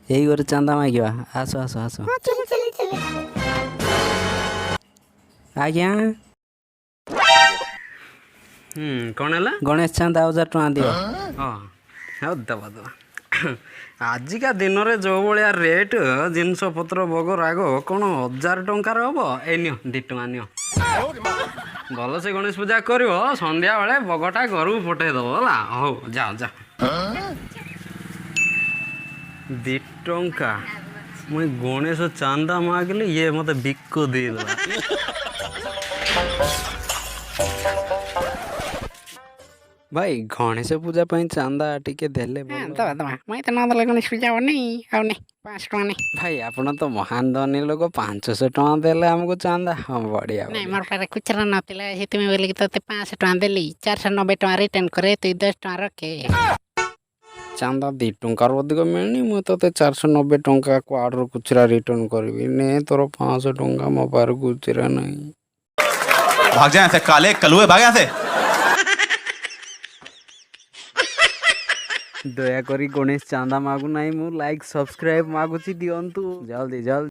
यही गोटे चांदा मागिवा आस आस आस हाँ चले चले चले। आज्ञा कौन है गणेश चांदा 1000 टଙ୍କା दियो। हाँ दबा दबा आजिका दिन में जो भाया रेट जिनस पत्र भोग राग कौन 1000 टंकार हम ए नियो 2 टଙ୍କା नियो भल से गणेश पूजा कर संध्या बेले भोगटा घर को पठेदब है हौ जाओ जाओ 2 टंका मुई गणेश चांदा मागली ये मत बिको देला भाई गणेश पूजा ପାଇଁ ଚାନ୍ଦା ଟିକେ ଦେଲେ ଭଲ। ଦବା ଦବା ମୁଇଁ ତ ନ ଦେଲେ ଗଣେଶ ପୂଜା ହବନି ଆଉ ନେ 5 ଟଙ୍କା ନେ। ଭାଇ ଆପଣ ତ ମହାନ ଧନୀ ଲୋକ 500 ଟଙ୍କା ଦେଲେ ଆମକୁ ଚାନ୍ଦା ହଁ ବଢିଆ ନାଇଁ ମୋର ପାଖରେ ଖୁଚୁରା ନଥିଲା ସେଥିପାଇଁ ବୋଲିକି ତତେ 500 ଟଙ୍କା ଦେଲି 490 ଟଙ୍କା ରିଟର୍ନ करे ତୁ 10 ଟଙ୍କା ରଖେ। ଚାନ୍ଦା 2 ଟଙ୍କାରୁ ଅଧିକ ମିଳୁନି ମୁଁ ତତେ 490 ଟଙ୍କା କୁଆଡ଼ରୁ ଖୁଚୁରା ରିଟର୍ନ କରିବି ନେ ତୋର 500 ଟଙ୍କା ମୋ ପାଖରେ ଖୁଚୁରା ନାହିଁ। भाग जाए ऐसे काले कलुए भाग यहाँ से। ଦୟାକରି ଗଣେଶ ଚାନ୍ଦା ମାଗୁ ନାହିଁ ମୁଁ ଲାଇକ୍ ସବସ୍କ୍ରାଇବ୍ ମାଗୁଛି ଦିଅନ୍ତୁ ଜଲ୍ଦି ଜଲ୍ଦି।